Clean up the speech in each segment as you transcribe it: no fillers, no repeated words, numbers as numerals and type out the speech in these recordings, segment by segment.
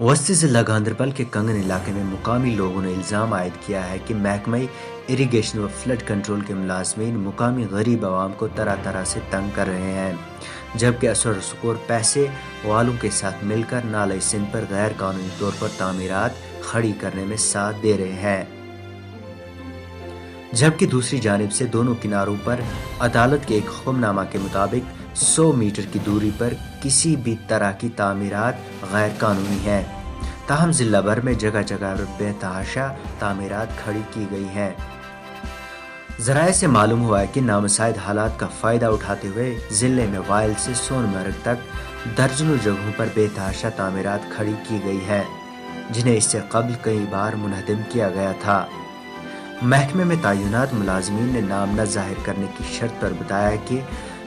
वस्ती ज़िला गांदरबल के कंगन इलाके में मुकामी लोगों ने इल्ज़ाम आयद किया है कि महकमा इरीगेशन व फ्लड कंट्रोल के मुलाजमीन मुकामी गरीब आवाम को तरह तरह से तंग कर रहे हैं, जबकि असर सुकोर पैसे वालों के साथ मिलकर नाले सिंध पर गैर कानूनी तौर पर तामीरात खड़ी करने में साथ दे रहे हैं। जबकि दूसरी जानिब से दोनों किनारों पर अदालत के एक हुक्मनामा के मुताबिक 100 मीटर की दूरी पर किसी भी तरह की तामीरात गैर कानूनी है। ताहम जिला भर में जगह जगह बेतहाशा तामीरात खड़ी की गई हैं। ज़राए से मालूम हुआ है कि नामुसाइद हालात का फ़ायदा उठाते हुए ज़िले में वाइल से सोनमर्ग तक दर्जनों जगहों पर बेतहाशा तामीरात खड़ी की गई है, जिन्हें इससे कबल कई बार मुनहदम किया गया था। महकमे में तैनात मुलाजमीन ने नाम न जाहिर करने की शर्त पर बताया कि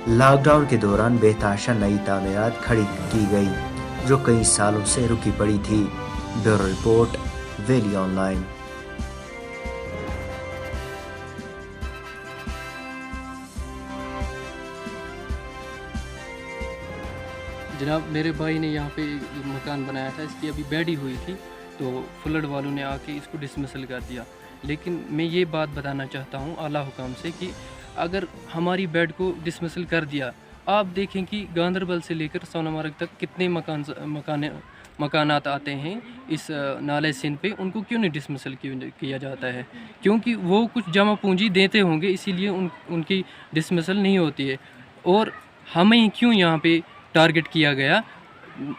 लॉकडाउन के दौरान बेतहाशा नई तामीरात खड़ी की गई, जो कई सालों से रुकी पड़ी थी। Bureau report, valley online. जनाब, मेरे भाई ने यहाँ पे मकान बनाया था, इसकी अभी बेडी हुई थी, तो फ्लड वालों ने आके इसको डिसमिसल कर दिया। लेकिन मैं ये बात बताना चाहता हूँ आला हुकाम से कि अगर हमारी बेड को डिसमिसल कर दिया, आप देखें कि गांदरबल से लेकर सोनमर्ग तक कितने मकानात आते हैं इस नाले सिंध पे, उनको क्यों नहीं डिसमिसल किया जाता है? क्योंकि वो कुछ जमा पूंजी देते होंगे, इसीलिए उनकी डिसमिसल नहीं होती है। और हमें क्यों यहाँ पे टारगेट किया गया?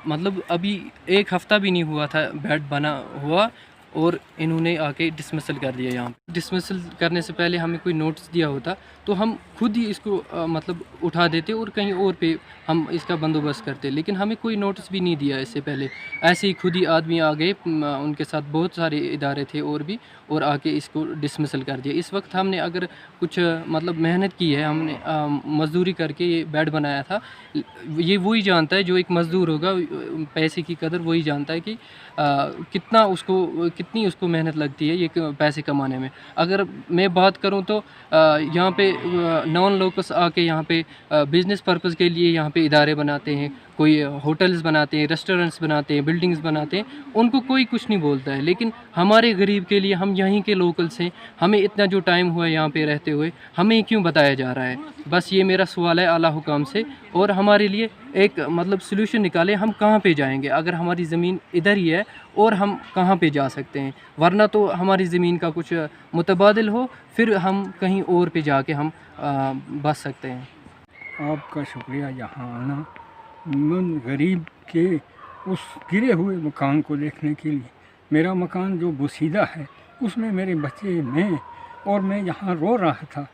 मतलब अभी एक हफ़्ता भी नहीं हुआ था बेड बना हुआ और इन्होंने आके डिसमिसल कर दिया। यहाँ पे डिसमिसल करने से पहले हमें कोई नोटिस दिया होता तो हम खुद ही इसको मतलब उठा देते और कहीं और पे हम इसका बंदोबस्त करते, लेकिन हमें कोई नोटिस भी नहीं दिया इससे पहले। ऐसे ही खुद ही आदमी आ गए, उनके साथ बहुत सारे इदारे थे और भी, और आके इसको डिसमिसल कर दिया। इस वक्त हमने अगर कुछ मतलब मेहनत की है, हमने मज़दूरी करके ये बेड बनाया था, ये वही जानता है जो एक मज़दूर होगा, पैसे की कदर वही जानता है कि कितनी उसको मेहनत लगती है ये पैसे कमाने में। अगर मैं बात करूं तो यहाँ पे नॉन लोकल्स आके यहाँ पे बिज़नेस पर्पज़ के लिए यहाँ पे इदारे बनाते हैं, कोई होटल्स बनाते हैं, रेस्टोरेंट्स बनाते हैं, बिल्डिंग्स बनाते हैं, उनको कोई कुछ नहीं बोलता है। लेकिन हमारे गरीब के लिए, हम यहीं के लोकल्स हैं, हमें इतना जो टाइम हुआ यहाँ पे रहते हुए, हमें क्यों बताया जा रहा है? बस ये मेरा सवाल है आला हुकाम से, और हमारे लिए एक मतलब सलूशन निकाले। हम कहाँ पे जाएंगे अगर हमारी ज़मीन इधर ही है, और हम कहाँ पे जा सकते हैं? वरना तो हमारी ज़मीन का कुछ मुतबादिल हो, फिर हम कहीं और पे जाके हम बच सकते हैं। आपका शुक्रिया यहाँ आना, मन गरीब के उस गिरे हुए मकान को देखने के लिए। मेरा मकान जो बोसीदा है उसमें मेरे बच्चे, मैं यहाँ रो रहा था,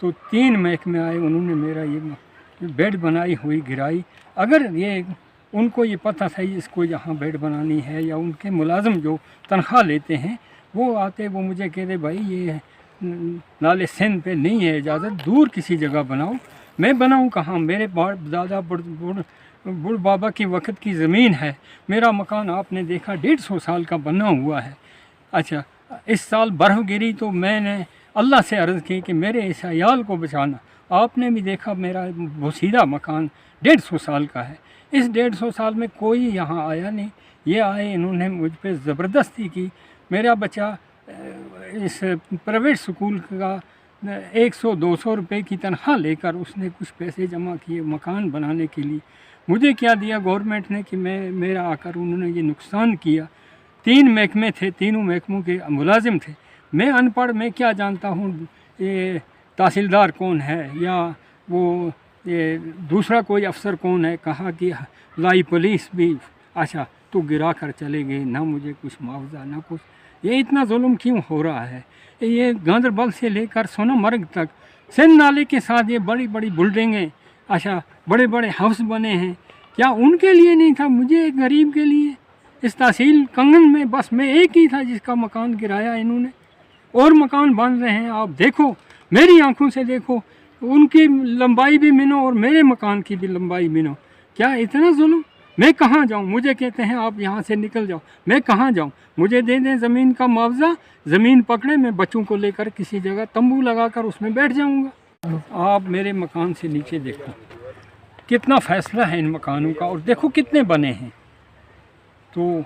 तो 3 महकमे आए, उन्होंने मेरा ये बेड बनाई हुई गिराई। अगर ये उनको ये पता था इसको यहाँ बेड बनानी है, या उनके मुलाजिम जो तनख्वाह लेते हैं वो आते, वो मुझे कहते भाई ये नाले सिंध पे नहीं है इजाज़त, दूर किसी जगह बनाओ। मैं बनाऊँ कहाँ? मेरे बाप दादा बुढ़ बाबा की वक़्त की ज़मीन है। मेरा मकान आपने देखा 150 साल का बना हुआ है। अच्छा, इस साल बर्फ़ गिरी तो मैंने अल्लाह से अर्ज़ की कि मेरे इस अयाल को बचाना। आपने भी देखा मेरा बोसीदा मकान 150 साल का है। इस 150 साल में कोई यहाँ आया नहीं। ये आए, इन्होंने मुझ पे ज़बरदस्ती की। मेरा बच्चा इस प्राइवेट स्कूल का 100-200 रुपए की तनख्वाह लेकर उसने कुछ पैसे जमा किए मकान बनाने के लिए। मुझे क्या दिया गवर्नमेंट ने कि मेरा आकर उन्होंने ये नुकसान किया। 3 महकमे थे, तीनों महकमों के मुलाजिम थे। मैं अनपढ़, मैं क्या जानता हूँ ये तहसीलदार कौन है या वो ये दूसरा कोई अफसर कौन है। कहा कि लाई पुलिस भी। अच्छा, तो गिरा कर चले गए, ना मुझे कुछ मुआवजा ना कुछ। ये इतना जुल्म क्यों हो रहा है? ये गांदरबल से लेकर सोनमर्ग तक सिंध नाले के साथ ये बड़ी बड़ी बिल्डिंगें, अच्छा बड़े बड़े हाउस बने हैं, क्या उनके लिए नहीं था? मुझे एक गरीब के लिए इस तहसील कंगन में बस मैं एक ही था जिसका मकान गिराया इन्होंने, और मकान बन रहे हैं। आप देखो, मेरी आंखों से देखो, उनकी लंबाई भी मिनो और मेरे मकान की भी लंबाई मिनो। क्या इतना जुल्म? मैं कहाँ जाऊँ? मुझे कहते हैं आप यहाँ से निकल जाओ। मैं कहाँ जाऊँ? मुझे दे दें ज़मीन का मुआवजा, ज़मीन पकड़े, मैं बच्चों को लेकर किसी जगह तंबू लगाकर उसमें बैठ जाऊँगा। आप मेरे मकान से नीचे देखो, कितना फ़ैसला है इन मकानों का, और देखो कितने बने हैं। तो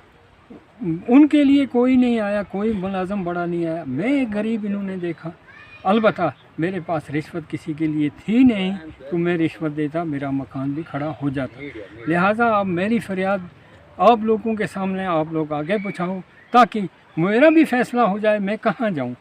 उनके लिए कोई नहीं आया, कोई मुलाजम बड़ा नहीं आया, मैं एक गरीब इन्होंने देखा। अलबत्ता मेरे पास रिश्वत किसी के लिए थी नहीं, तो मैं रिश्वत देता, मेरा मकान भी खड़ा हो जाता। लिहाजा अब मेरी फरियाद आप लोगों के सामने आप लोग आगे पहुँचाओ ताकि मेरा भी फैसला हो जाए, मैं कहाँ जाऊँ।